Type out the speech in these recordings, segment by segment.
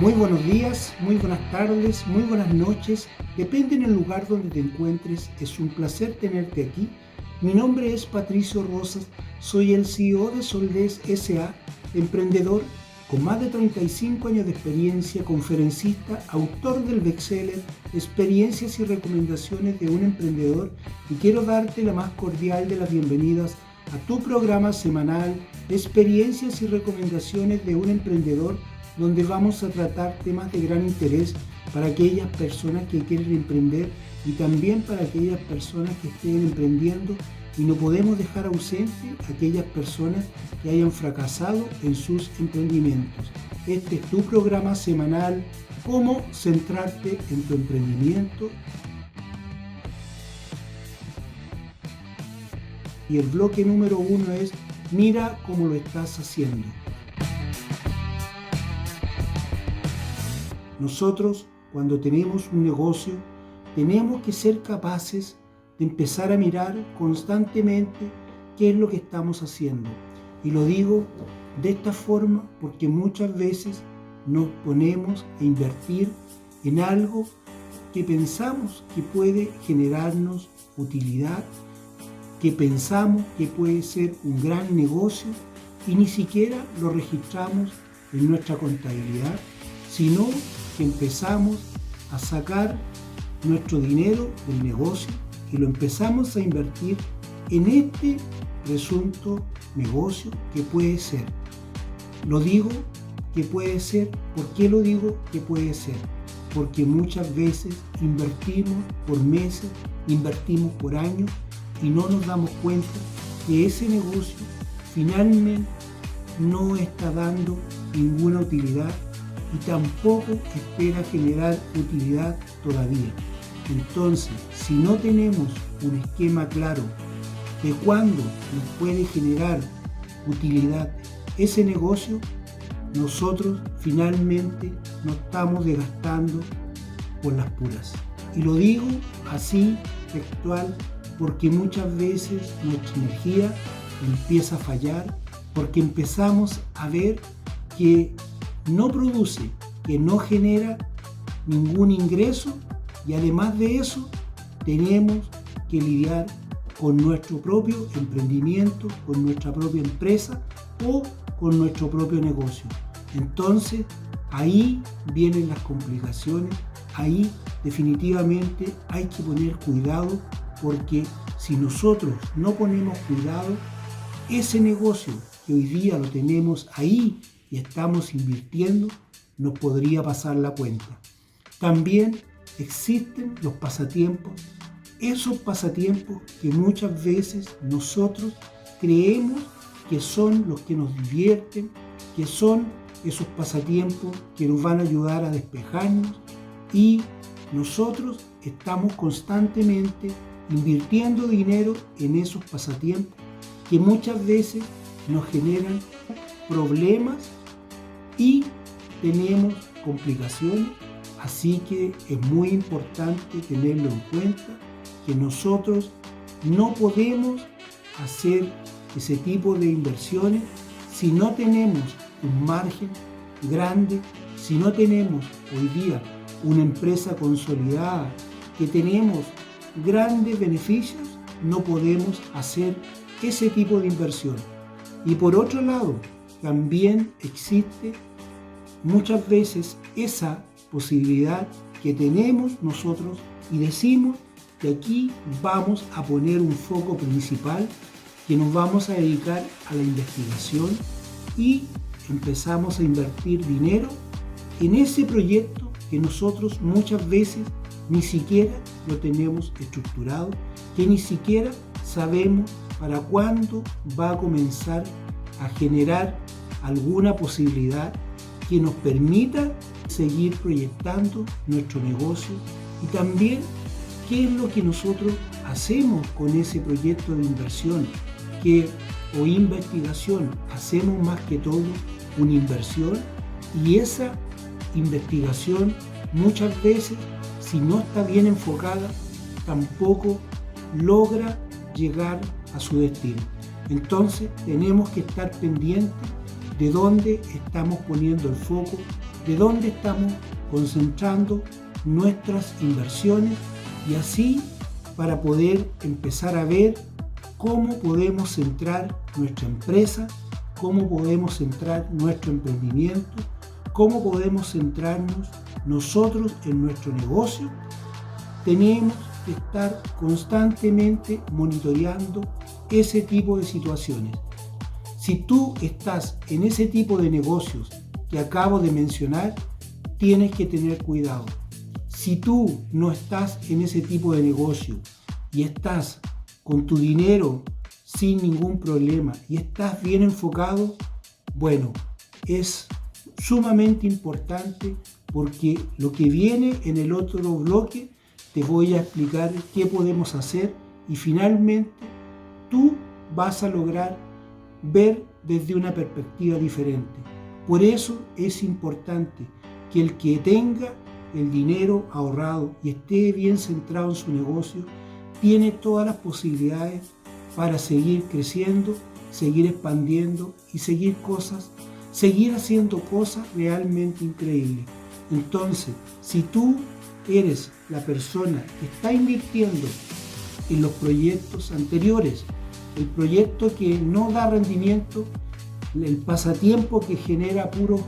Muy buenos días, muy buenas tardes, muy buenas noches. Depende en el lugar donde te encuentres. Es un placer tenerte aquí. Mi nombre es Patricio Rosas. Soy el CEO de Soldes S.A., emprendedor con más de 35 años de experiencia, conferencista, autor del bestseller Experiencias y recomendaciones de un emprendedor, y quiero darte la más cordial de las bienvenidas a tu programa semanal Experiencias y recomendaciones de un emprendedor, donde vamos a tratar temas de gran interés para aquellas personas que quieren emprender y también para aquellas personas que estén emprendiendo, y no podemos dejar ausente a aquellas personas que hayan fracasado en sus emprendimientos. Este es tu programa semanal, cómo centrarte en tu emprendimiento. Y el bloque número 1 es: mira cómo lo estás haciendo. Nosotros, cuando tenemos un negocio, tenemos que ser capaces de empezar a mirar constantemente qué es lo que estamos haciendo. Y lo digo de esta forma porque muchas veces nos ponemos a invertir en algo que pensamos que puede generarnos utilidad, que pensamos que puede ser un gran negocio, y ni siquiera lo registramos en nuestra contabilidad, sino que empezamos a sacar nuestro dinero del negocio y lo empezamos a invertir en este presunto negocio que puede ser. Lo digo que puede ser. ¿Por qué lo digo que puede ser? Porque muchas veces invertimos por meses, invertimos por años, y no nos damos cuenta que ese negocio finalmente no está dando ninguna utilidad y tampoco espera generar utilidad todavía. Entonces, si no tenemos un esquema claro de cuándo nos puede generar utilidad ese negocio, nosotros finalmente nos estamos desgastando por las puras. Y lo digo así, textual, porque muchas veces nuestra energía empieza a fallar, porque empezamos a ver que no produce, que no genera ningún ingreso, y además de eso tenemos que lidiar con nuestro propio emprendimiento, con nuestra propia empresa o con nuestro propio negocio. Entonces ahí vienen las complicaciones, ahí definitivamente hay que poner cuidado, porque si nosotros no ponemos cuidado, ese negocio que hoy día lo tenemos ahí y estamos invirtiendo, nos podría pasar la cuenta. También existen los pasatiempos, esos pasatiempos que muchas veces nosotros creemos que son los que nos divierten, que son esos pasatiempos que nos van a ayudar a despejarnos, y nosotros estamos constantemente invirtiendo dinero en esos pasatiempos que muchas veces nos generan problemas y tenemos complicaciones. Así que es muy importante tenerlo en cuenta, que nosotros no podemos hacer ese tipo de inversiones si no tenemos un margen grande, si no tenemos hoy día una empresa consolidada, que tenemos grandes beneficios. No podemos hacer ese tipo de inversión. Y por otro lado, también existe muchas veces esa posibilidad que tenemos nosotros y decimos que aquí vamos a poner un foco principal, que nos vamos a dedicar a la investigación, y empezamos a invertir dinero en ese proyecto que nosotros muchas veces ni siquiera lo tenemos estructurado, que ni siquiera sabemos para cuándo va a comenzar a generar alguna posibilidad que nos permita seguir proyectando nuestro negocio, y también qué es lo que nosotros hacemos con ese proyecto de inversión o investigación. Hacemos más que todo una inversión, y esa investigación muchas veces, si no está bien enfocada, tampoco logra llegar a su destino. Entonces tenemos que estar pendientes de dónde estamos poniendo el foco de dónde estamos concentrando nuestras inversiones y así para poder empezar a ver cómo podemos centrar nuestra empresa, cómo podemos centrar nuestro emprendimiento, cómo podemos centrarnos nosotros en nuestro negocio. Tenemos que estar constantemente monitoreando ese tipo de situaciones. Si tú estás en ese tipo de negocios que acabo de mencionar, tienes que tener cuidado. Si tú no estás en ese tipo de negocio y estás con tu dinero sin ningún problema y estás bien enfocado, bueno, es sumamente importante porque lo que viene en el otro bloque te voy a explicar qué podemos hacer y finalmente tú vas a lograr ver desde una perspectiva diferente. Por eso es importante que el que tenga el dinero ahorrado y esté bien centrado en su negocio, tiene todas las posibilidades para seguir creciendo, seguir expandiendo y seguir haciendo cosas realmente increíbles. Entonces, si tú eres la persona que está invirtiendo en los proyectos anteriores, el proyecto que no da rendimiento, el pasatiempo que genera puros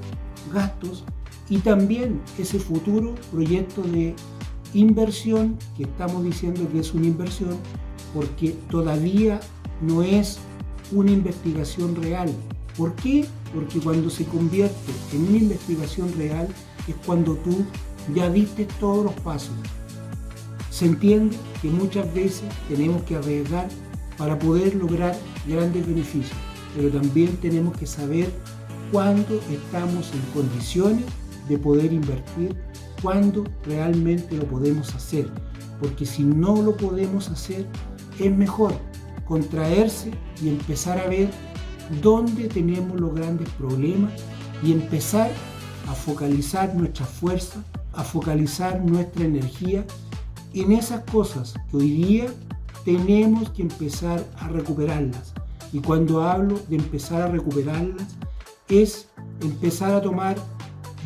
gastos y también ese futuro proyecto de inversión que estamos diciendo que es una inversión porque todavía no es una investigación real. ¿Por qué? Porque cuando se convierte en una investigación real es cuando tú ya diste todos los pasos. Se entiende que muchas veces tenemos que arriesgar para poder lograr grandes beneficios, pero también tenemos que saber cuándo estamos en condiciones de poder invertir, cuándo realmente lo podemos hacer, porque si no lo podemos hacer, es mejor contraerse y empezar a ver dónde tenemos los grandes problemas y empezar a focalizar nuestra fuerza, a focalizar nuestra energía en esas cosas que hoy día tenemos que empezar a recuperarlas. Y cuando hablo de empezar a recuperarlas, es empezar a tomar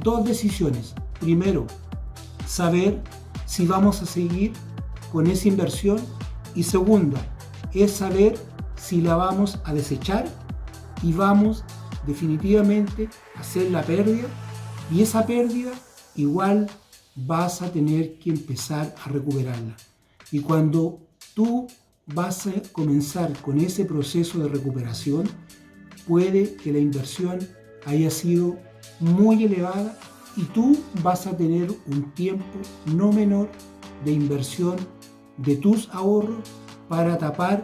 dos decisiones. Primero, saber si vamos a seguir con esa inversión. Y segunda, es saber si la vamos a desechar y vamos definitivamente a hacer la pérdida. Y esa pérdida igual vas a tener que empezar a recuperarla. Y cuando tú vas a comenzar con ese proceso de recuperación, puede que la inversión haya sido muy elevada y tú vas a tener un tiempo no menor de inversión de tus ahorros para tapar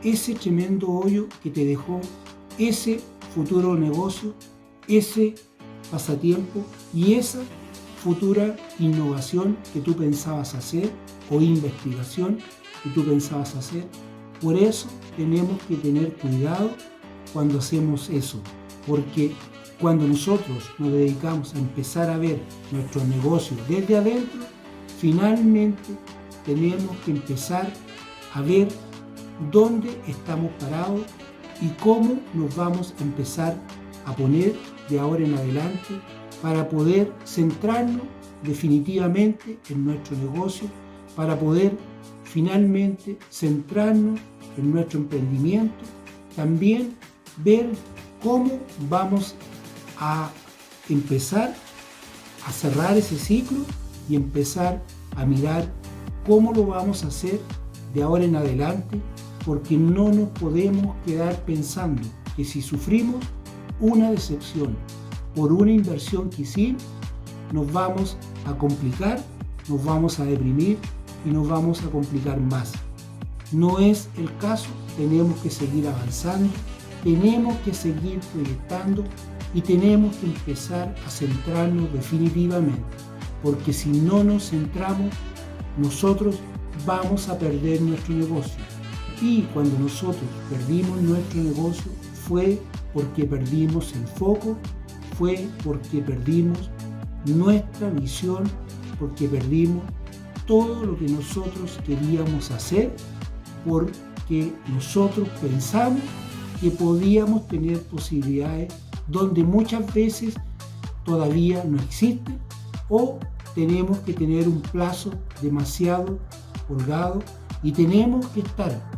ese tremendo hoyo que te dejó ese futuro negocio, ese pasatiempo y esa futura innovación que tú pensabas hacer o investigación que tú pensabas hacer. Por eso tenemos que tener cuidado cuando hacemos eso, porque cuando nosotros nos dedicamos a empezar a ver nuestro negocio desde adentro, finalmente tenemos que empezar a ver dónde estamos parados y cómo nos vamos a empezar a poner de ahora en adelante para poder centrarnos definitivamente en nuestro negocio, para poder finalmente centrarnos en nuestro emprendimiento, también ver cómo vamos a empezar a cerrar ese ciclo y empezar a mirar cómo lo vamos a hacer de ahora en adelante, porque no nos podemos quedar pensando que si sufrimos una decepción por una inversión que hicimos, nos vamos a complicar, nos vamos a deprimir y nos vamos a complicar más. No es el caso, tenemos que seguir avanzando, tenemos que seguir proyectando y tenemos que empezar a centrarnos definitivamente, porque si no nos centramos, nosotros vamos a perder nuestro negocio. Y cuando nosotros perdimos nuestro negocio fue porque perdimos el foco, fue porque perdimos nuestra visión, porque perdimos todo lo que nosotros queríamos hacer, porque nosotros pensamos que podíamos tener posibilidades donde muchas veces todavía no existen o tenemos que tener un plazo demasiado holgado y tenemos que estar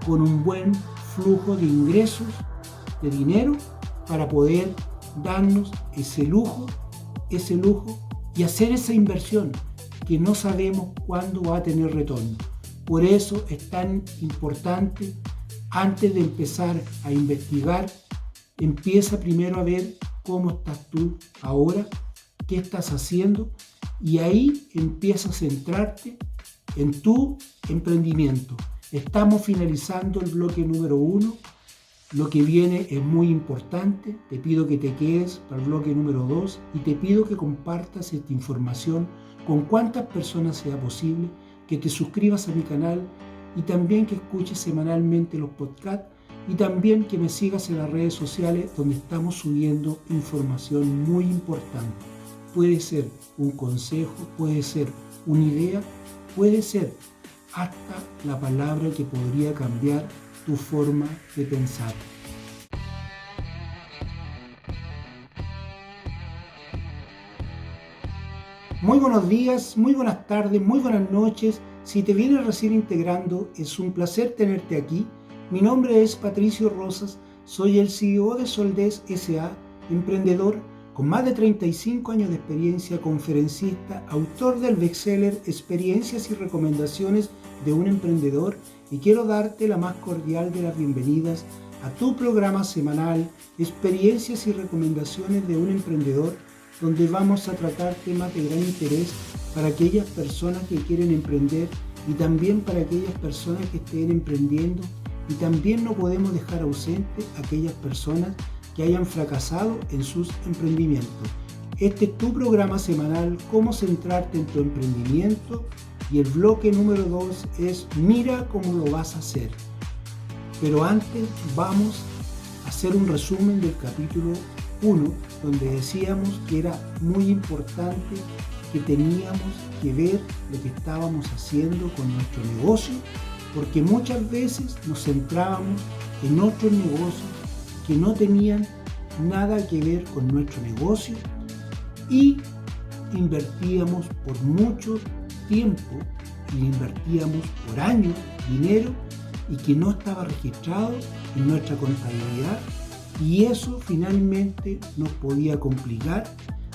con un buen flujo de ingresos, de dinero, para poder darnos ese lujo y hacer esa inversión que no sabemos cuándo va a tener retorno. Por eso es tan importante, antes de empezar a investigar, empieza primero a ver cómo estás tú ahora, qué estás haciendo, y ahí empieza a centrarte en tu emprendimiento. Estamos finalizando el bloque número 1. Lo que viene es muy importante. Te pido que te quedes para el bloque número 2 y te pido que compartas esta información con cuantas personas sea posible, que te suscribas a mi canal y también que escuches semanalmente los podcasts y también que me sigas en las redes sociales donde estamos subiendo información muy importante. Puede ser un consejo, puede ser una idea, puede ser hasta la palabra que podría cambiar tu forma de pensar. Muy buenos días, muy buenas tardes, muy buenas noches. Si te vienes recién integrando, es un placer tenerte aquí. Mi nombre es Patricio Rosas, soy el CEO de Soldez S.A., emprendedor con más de 35 años de experiencia, conferencista, autor del bestseller Experiencias y recomendaciones de un emprendedor, y quiero darte la más cordial de las bienvenidas a tu programa semanal Experiencias y recomendaciones de un emprendedor, donde vamos a tratar temas de gran interés para aquellas personas que quieren emprender y también para aquellas personas que estén emprendiendo, y también no podemos dejar ausente a aquellas personas que hayan fracasado en sus emprendimientos. Este es tu programa semanal, cómo centrarte en tu emprendimiento, y el bloque número 2 es mira cómo lo vas a hacer. Pero antes vamos a hacer un resumen del capítulo 1, donde decíamos que era muy importante que teníamos que ver lo que estábamos haciendo con nuestro negocio, porque muchas veces nos centrábamos en otros negocios que no tenían nada que ver con nuestro negocio y invertíamos por mucho tiempo y invertíamos por años dinero y que no estaba registrado en nuestra contabilidad, y eso finalmente nos podía complicar.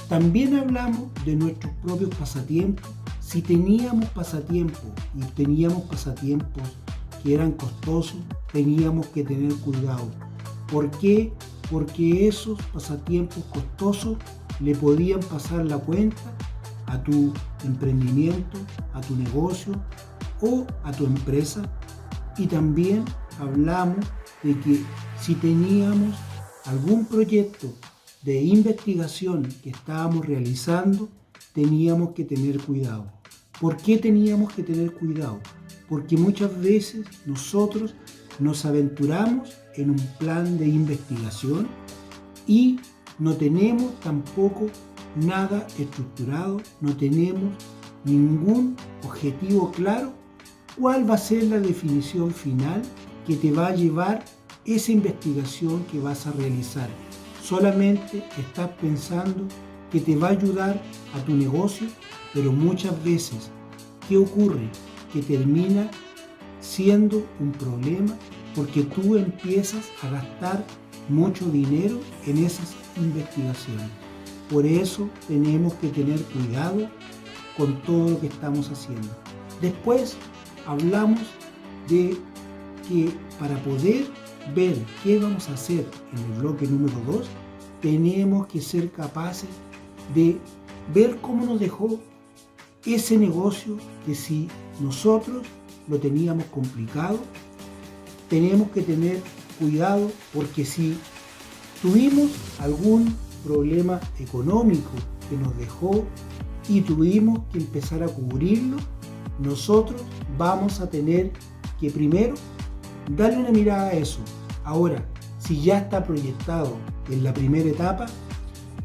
También hablamos de nuestros propios pasatiempos. Si teníamos pasatiempos y teníamos pasatiempos que eran costosos, teníamos que tener cuidado. ¿Por qué? Porque esos pasatiempos costosos le podían pasar la cuenta a tu emprendimiento, a tu negocio o a tu empresa. Y también hablamos de que si teníamos algún proyecto de investigación que estábamos realizando, teníamos que tener cuidado. ¿Por qué teníamos que tener cuidado? Porque muchas veces nosotros nos aventuramos en un plan de investigación y no tenemos tampoco nada estructurado, no tenemos ningún objetivo claro. ¿Cuál va a ser la definición final que te va a llevar esa investigación que vas a realizar? Solamente estás pensando que te va a ayudar a tu negocio, pero muchas veces, ¿qué ocurre? Que termina siendo un problema porque tú empiezas a gastar mucho dinero en esas investigaciones. Por eso tenemos que tener cuidado con todo lo que estamos haciendo. Después hablamos de que para poder ver qué vamos a hacer en el bloque número 2, tenemos que ser capaces de ver cómo nos dejó ese negocio, que si nosotros lo teníamos complicado, tenemos que tener cuidado, porque si tuvimos algún problema económico que nos dejó y tuvimos que empezar a cubrirlo, nosotros vamos a tener que primero darle una mirada a eso. Ahora, si ya está proyectado en la primera etapa,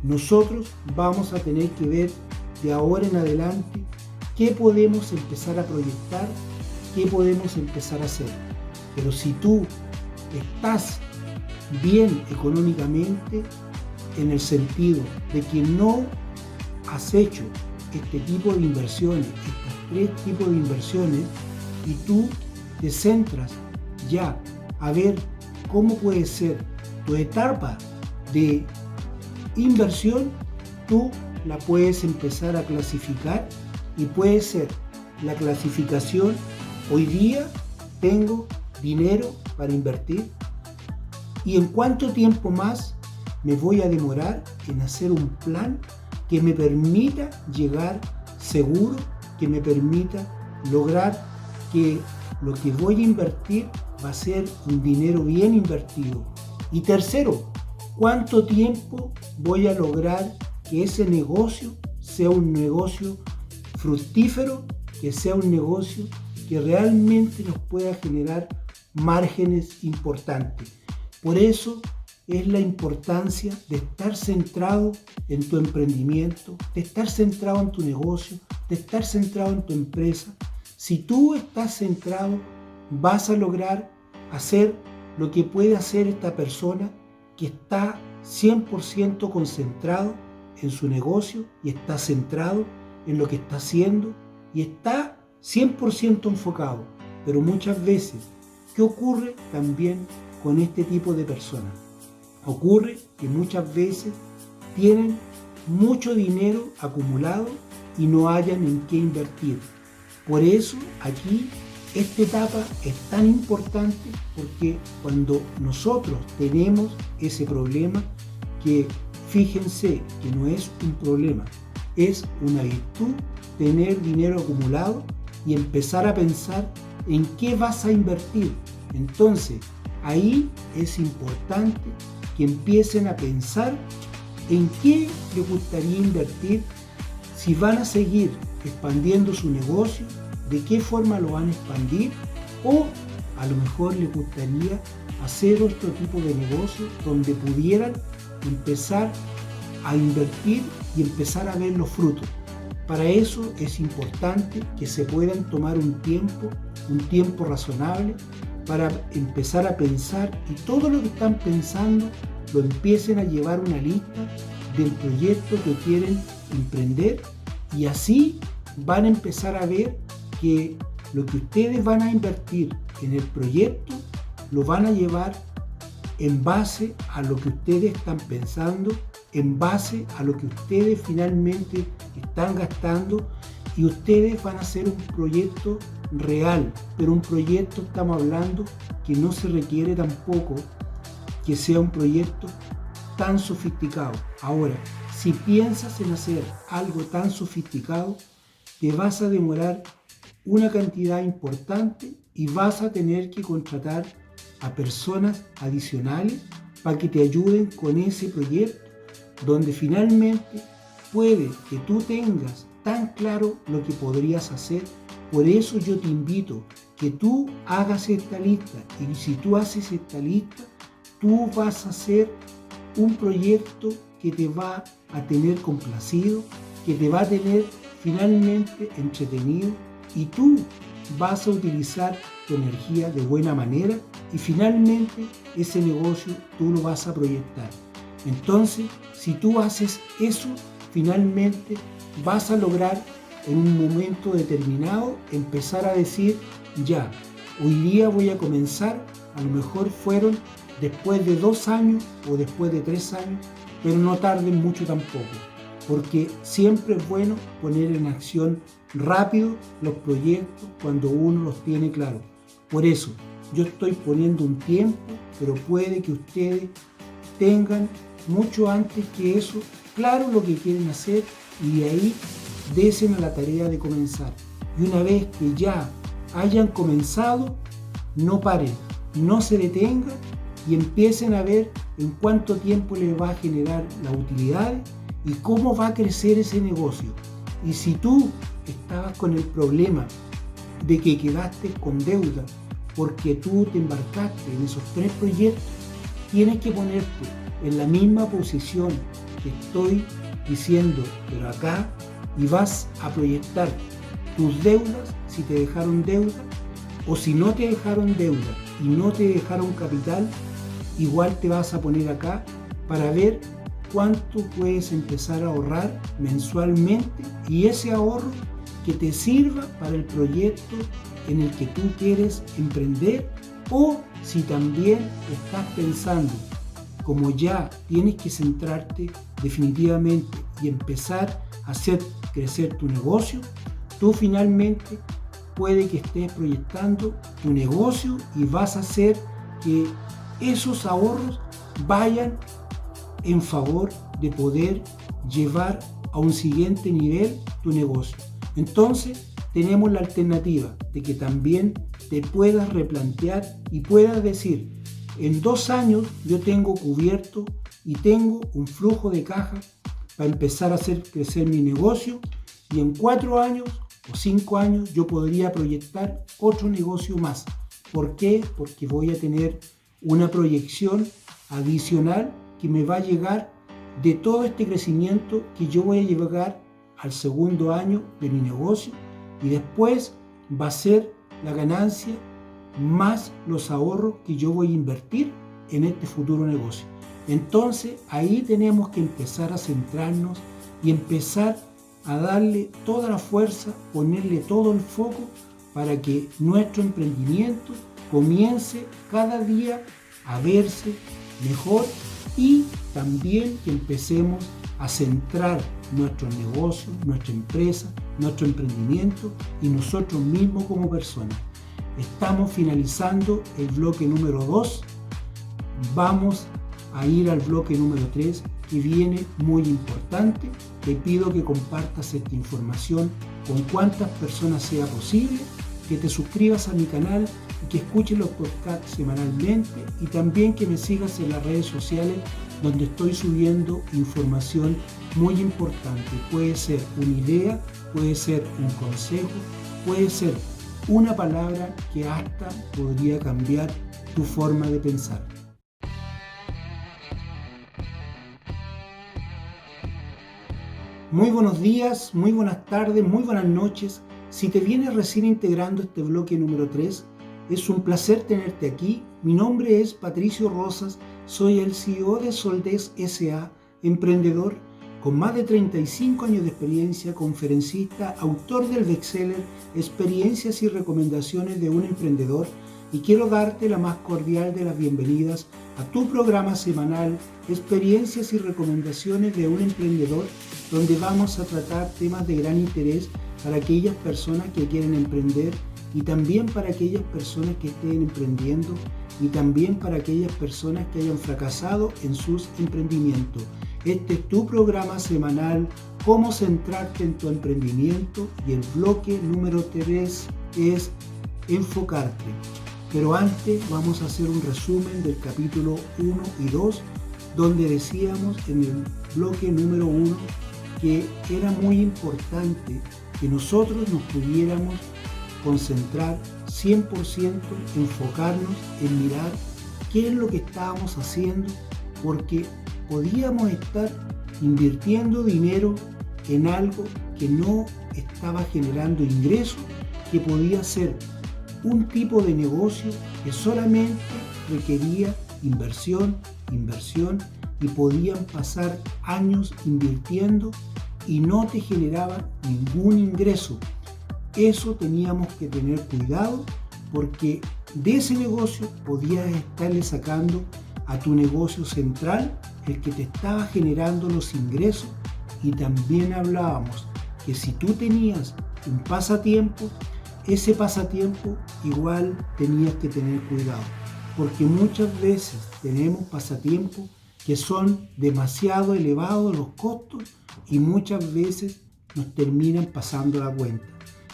nosotros vamos a tener que ver de ahora en adelante qué podemos empezar a proyectar, qué podemos empezar a hacer. Pero si tú estás bien económicamente, en el sentido de que no has hecho este tipo de inversiones, estos 3 tipos de inversiones, y tú te centras ya a ver cómo puede ser tu etapa de inversión, tú la puedes empezar a clasificar y puede ser la clasificación: hoy día tengo dinero para invertir y en cuánto tiempo más me voy a demorar en hacer un plan que me permita llegar seguro, que me permita lograr que lo que voy a invertir va a ser un dinero bien invertido. Y tercero, ¿cuánto tiempo voy a lograr que ese negocio sea un negocio fructífero, que sea un negocio que realmente nos pueda generar márgenes importantes? Por eso es la importancia de estar centrado en tu emprendimiento, de estar centrado en tu negocio, de estar centrado en tu empresa. Si tú estás centrado, vas a lograr hacer lo que puede hacer esta persona que está 100% concentrado en su negocio y está centrado en lo que está haciendo y está 100% enfocado. Pero muchas veces, ¿qué ocurre también con este tipo de personas? Ocurre que muchas veces tienen mucho dinero acumulado y no hayan en qué invertir. Por eso aquí esta etapa es tan importante, porque cuando nosotros tenemos ese problema, que fíjense que no es un problema, es una virtud tener dinero acumulado y empezar a pensar en qué vas a invertir. Entonces, ahí es importante que empiecen a pensar en qué les gustaría invertir, si van a seguir expandiendo su negocio, de qué forma lo van a expandir, o a lo mejor les gustaría hacer otro tipo de negocio donde pudieran empezar a invertir y empezar a ver los frutos. Para eso es importante que se puedan tomar un tiempo razonable para empezar a pensar, y todo lo que están pensando lo empiecen a llevar una lista del proyecto que quieren emprender, y así van a empezar a ver que lo que ustedes van a invertir en el proyecto lo van a llevar en base a lo que ustedes están pensando, en base a lo que ustedes finalmente están gastando, y ustedes van a hacer un proyecto real, pero un proyecto, estamos hablando, que no se requiere tampoco que sea un proyecto tan sofisticado. Ahora, si piensas en hacer algo tan sofisticado, te vas a demorar una cantidad importante y vas a tener que contratar a personas adicionales para que te ayuden con ese proyecto, donde finalmente puede que tú tengas tan claro lo que podrías hacer. Por eso yo te invito que tú hagas esta lista, y si tú haces esta lista, tú vas a hacer un proyecto que te va a tener complacido, que te va a tener finalmente entretenido, y tú vas a utilizar tu energía de buena manera, y finalmente ese negocio tú lo vas a proyectar. Entonces, si tú haces eso, finalmente vas a lograr en un momento determinado empezar a decir: ya, hoy día voy a comenzar. A lo mejor fueron después de 2 años o después de 3 años, pero no tarden mucho tampoco, porque siempre es bueno poner en acción rápido los proyectos cuando uno los tiene claros. Por eso yo estoy poniendo un tiempo, pero puede que ustedes tengan mucho antes que eso claro lo que quieren hacer, y de ahí desen a la tarea de comenzar. Y una vez que ya hayan comenzado, no paren, no se detengan, y empiecen a ver en cuánto tiempo les va a generar las utilidades y cómo va a crecer ese negocio. Y si tú estabas con el problema de que quedaste con deuda porque tú te embarcaste en esos 3 proyectos, tienes que ponerte en la misma posición que estoy diciendo, pero acá, y vas a proyectar tus deudas, si te dejaron deuda, o si no te dejaron deuda y no te dejaron capital, igual te vas a poner acá para ver cuánto puedes empezar a ahorrar mensualmente y ese ahorro que te sirva para el proyecto en el que tú quieres emprender, o si también estás pensando, como ya tienes que centrarte definitivamente y empezar a hacer crecer tu negocio, tú finalmente puede que estés proyectando tu negocio y vas a hacer que esos ahorros vayan en favor de poder llevar a un siguiente nivel tu negocio. Entonces tenemos la alternativa de que también te puedas replantear y puedas decir, en 2 años yo tengo cubierto y tengo un flujo de caja para empezar a hacer crecer mi negocio, y en 4 años o 5 años yo podría proyectar otro negocio más. ¿Por qué? Porque voy a tener una proyección adicional que me va a llegar de todo este crecimiento que yo voy a llevar al segundo año de mi negocio, y después va a ser la ganancia más los ahorros que yo voy a invertir en este futuro negocio. Entonces ahí tenemos que empezar a centrarnos y empezar a darle toda la fuerza, ponerle todo el foco para que nuestro emprendimiento comience cada día a verse mejor, y también que empecemos a centrar nuestro negocio, nuestra empresa, nuestro emprendimiento y nosotros mismos como personas. Estamos finalizando el bloque número 2. Vamos a ir al bloque número 3, que viene muy importante. Te pido que compartas esta información con cuantas personas sea posible, que te suscribas a mi canal y que escuches los podcasts semanalmente, y también que me sigas en las redes sociales, donde estoy subiendo información muy importante. Puede ser una idea, puede ser un consejo, puede ser una palabra que hasta podría cambiar tu forma de pensar. Muy buenos días, muy buenas tardes, muy buenas noches. Si te vienes recién integrando este bloque número 3, es un placer tenerte aquí. Mi nombre es Patricio Rosas, soy el CEO de Soldes S.A., emprendedor con más de 35 años de experiencia, conferencista, autor del bestseller Experiencias y recomendaciones de un emprendedor, y quiero darte la más cordial de las bienvenidas a tu programa semanal Experiencias y recomendaciones de un emprendedor, donde vamos a tratar temas de gran interés para aquellas personas que quieren emprender, y también para aquellas personas que estén emprendiendo, y también para aquellas personas que hayan fracasado en sus emprendimientos. Este es tu programa semanal, Cómo centrarte en tu emprendimiento, y el bloque número 3 es enfocarte. Pero antes vamos a hacer un resumen del capítulo 1 y 2, donde decíamos en el bloque número 1 que era muy importante que nosotros nos pudiéramos concentrar 100%, enfocarnos en mirar qué es lo que estábamos haciendo, porque podíamos estar invirtiendo dinero en algo que no estaba generando ingresos, que podía ser un tipo de negocio que solamente requería inversión, y podían pasar años invirtiendo y no te generaba ningún ingreso. Eso teníamos que tener cuidado, porque de ese negocio podías estarle sacando a tu negocio central, el que te estaba generando los ingresos. Y también hablábamos que si tú tenías un pasatiempo, ese pasatiempo igual tenías que tener cuidado, porque muchas veces tenemos pasatiempos que son demasiado elevados los costos, y muchas veces nos terminan pasando la cuenta.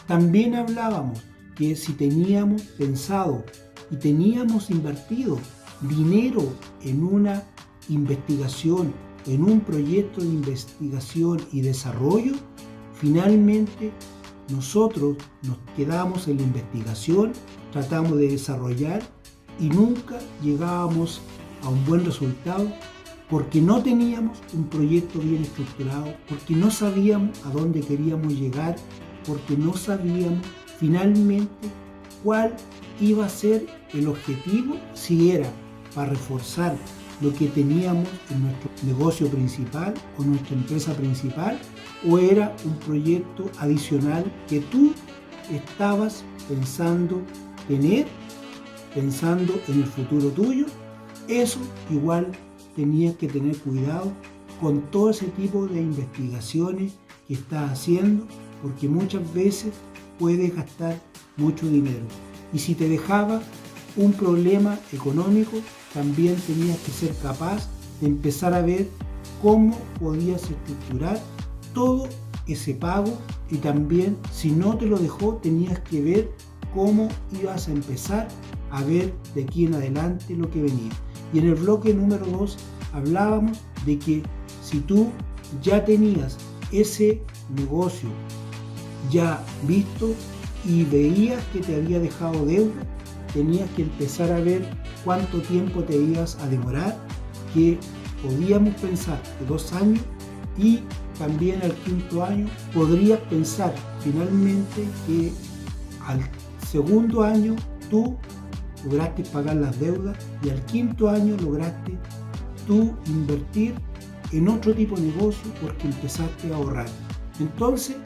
También hablábamos que si teníamos pensado y teníamos invertido dinero en una investigación, en un proyecto de investigación y desarrollo, finalmente nosotros nos quedamos en la investigación, tratamos de desarrollar y nunca llegábamos a un buen resultado, porque no teníamos un proyecto bien estructurado, porque no sabíamos a dónde queríamos llegar, porque no sabíamos finalmente cuál iba a ser el objetivo, si era para reforzar lo que teníamos en nuestro negocio principal o nuestra empresa principal, o era un proyecto adicional que tú estabas pensando tener, pensando en el futuro tuyo. Eso igual tenías que tener cuidado con todo ese tipo de investigaciones que estás haciendo, porque muchas veces puedes gastar mucho dinero. Y si te dejaba un problema económico, también tenías que ser capaz de empezar a ver cómo podías estructurar todo ese pago, y también si no te lo dejó, tenías que ver cómo ibas a empezar a ver de aquí en adelante lo que venía. Y en el bloque número 2 hablábamos de que si tú ya tenías ese negocio ya visto y veías que te había dejado deuda, tenías que empezar a ver cuánto tiempo te ibas a demorar, que podíamos pensar de 2 años, y también al 5.º año podrías pensar finalmente que al 2.º año tú lograste pagar las deudas y al 5.º año lograste tú invertir en otro tipo de negocio porque empezaste a ahorrar. Entonces,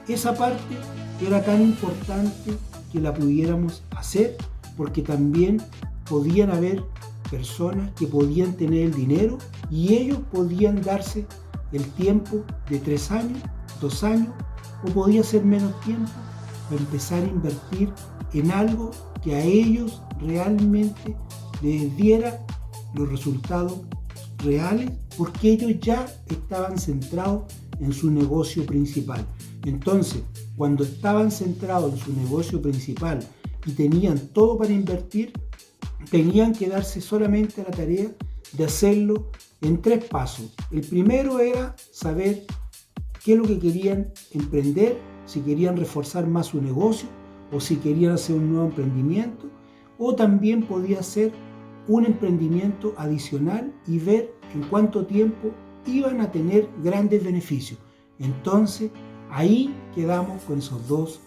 esa parte era tan importante que la pudiéramos hacer, porque también podían haber personas que podían tener el dinero y ellos podían darse el tiempo de 3 años, 2 años, o podía ser menos tiempo para empezar a invertir en algo que a ellos realmente les diera los resultados reales, porque ellos ya estaban centrados en su negocio principal. Entonces, cuando estaban centrados en su negocio principal y tenían todo para invertir, tenían que darse solamente a la tarea de hacerlo en 3 pasos. El primero era saber qué es lo que querían emprender, si querían reforzar más su negocio o si querían hacer un nuevo emprendimiento, o también podía ser un emprendimiento adicional y ver en cuánto tiempo iban a tener grandes beneficios. Entonces, ahí quedamos con esos 2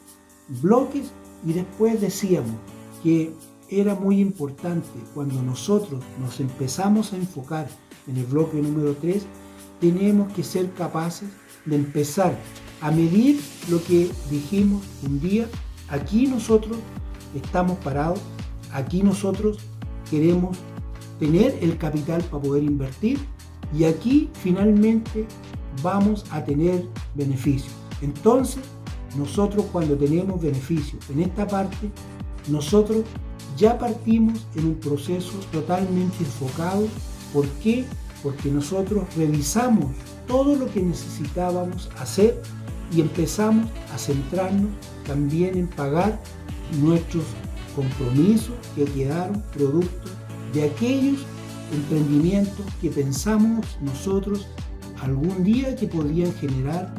bloques, y después decíamos que era muy importante cuando nosotros nos empezamos a enfocar en el bloque número 3, tenemos que ser capaces de empezar a medir lo que dijimos un día. Aquí nosotros estamos parados, aquí nosotros queremos tener el capital para poder invertir, y aquí finalmente vamos a tener beneficios. Entonces, nosotros cuando tenemos beneficios en esta parte, nosotros ya partimos en un proceso totalmente enfocado. ¿Por qué? Porque nosotros revisamos todo lo que necesitábamos hacer y empezamos a centrarnos también en pagar nuestros compromisos que quedaron producto de aquellos emprendimientos que pensamos nosotros algún día que podían generar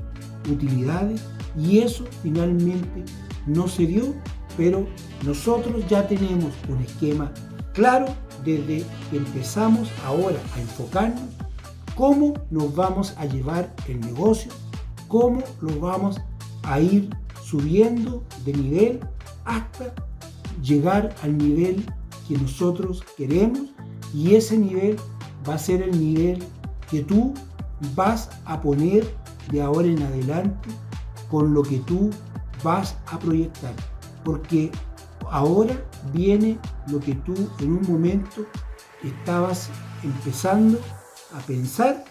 utilidades, y eso finalmente no se dio, pero nosotros ya tenemos un esquema claro desde que empezamos ahora a enfocarnos cómo nos vamos a llevar el negocio, cómo lo vamos a ir subiendo de nivel hasta llegar al nivel que nosotros queremos, y ese nivel va a ser el nivel que tú vas a poner de ahora en adelante con lo que tú vas a proyectar, porque ahora viene lo que tú en un momento estabas empezando a pensar,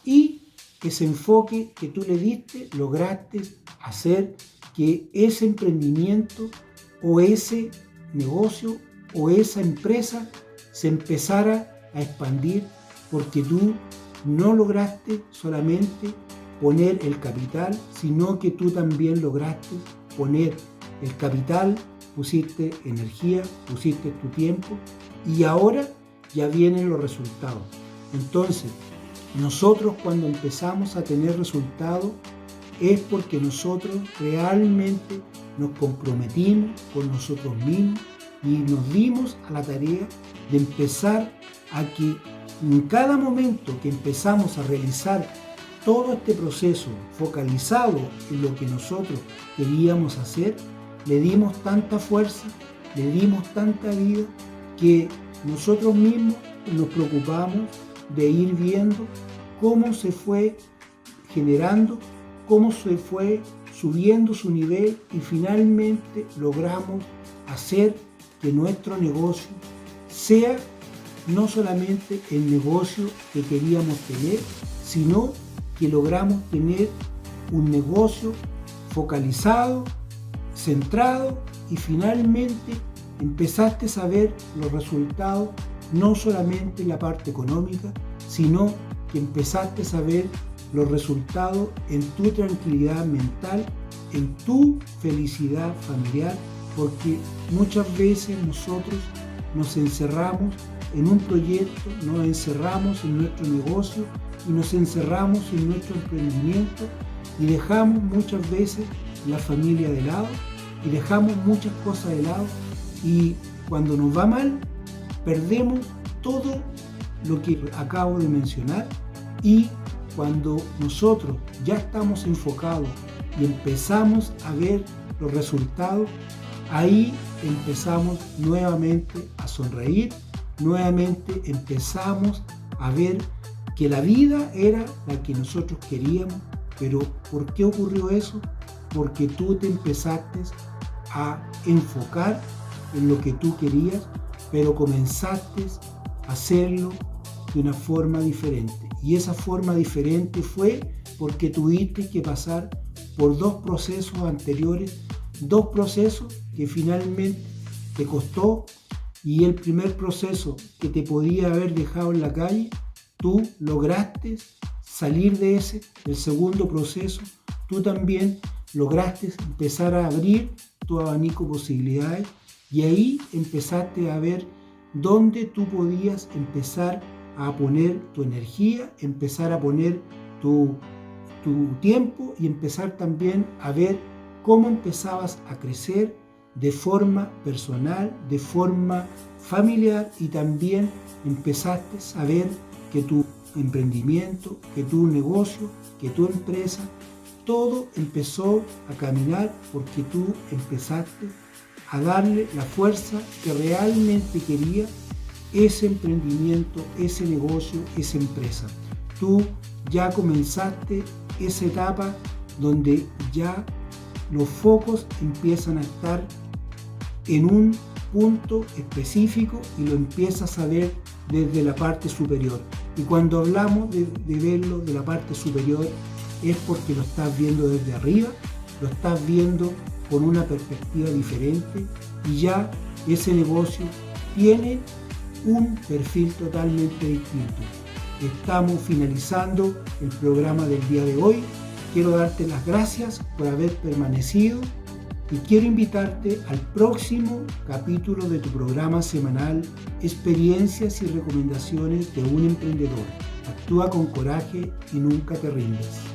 y ese enfoque que tú le diste lograste hacer que ese emprendimiento o ese negocio o esa empresa se empezara a expandir, porque tú no lograste solamente poner el capital, sino que tú también lograste poner el capital, pusiste energía, pusiste tu tiempo, y ahora ya vienen los resultados. Entonces, nosotros cuando empezamos a tener resultados es porque nosotros realmente nos comprometimos con nosotros mismos y nos dimos a la tarea de empezar a que en cada momento que empezamos a realizar todo este proceso focalizado en lo que nosotros queríamos hacer, le dimos tanta fuerza, le dimos tanta vida, que nosotros mismos nos preocupamos de ir viendo cómo se fue generando, cómo se fue subiendo su nivel y finalmente logramos hacer que nuestro negocio sea no solamente el negocio que queríamos tener, sino que logramos tener un negocio focalizado, centrado y finalmente empezaste a ver los resultados, no solamente en la parte económica, sino que empezaste a ver los resultados en tu tranquilidad mental, en tu felicidad familiar, porque muchas veces nosotros nos encerramos en un proyecto, nos encerramos en nuestro negocio y nos encerramos en nuestro emprendimiento y dejamos muchas veces la familia de lado y dejamos muchas cosas de lado y cuando nos va mal perdemos todo lo que acabo de mencionar y cuando nosotros ya estamos enfocados y empezamos a ver los resultados, ahí empezamos nuevamente a sonreír, nuevamente empezamos a ver que la vida era la que nosotros queríamos. Pero ¿por qué ocurrió eso? Porque tú te empezaste a enfocar en lo que tú querías, pero comenzaste a hacerlo de una forma diferente. Y esa forma diferente fue porque tuviste que pasar por dos procesos anteriores, dos procesos que finalmente te costó, y el primer proceso que te podía haber dejado en la calle, tú lograste salir de ese. El segundo proceso, tú también lograste empezar a abrir tu abanico de posibilidades y ahí empezaste a ver dónde tú podías empezar a poner tu energía, empezar a poner tu tiempo y empezar también a ver cómo empezabas a crecer de forma personal, de forma familiar y también empezaste a ver que tu emprendimiento, que tu negocio, que tu empresa, todo empezó a caminar porque tú empezaste a darle la fuerza que realmente quería ese emprendimiento, ese negocio, esa empresa. Tú ya comenzaste esa etapa donde ya los focos empiezan a estar en un punto específico y lo empiezas a ver desde la parte superior. Y cuando hablamos de verlo de la parte superior es porque lo estás viendo desde arriba, lo estás viendo con una perspectiva diferente y ya ese negocio tiene un perfil totalmente distinto. Estamos finalizando el programa del día de hoy. Quiero darte las gracias por haber permanecido y quiero invitarte al próximo capítulo de tu programa semanal Experiencias y recomendaciones de un emprendedor. Actúa con coraje y nunca te rindas.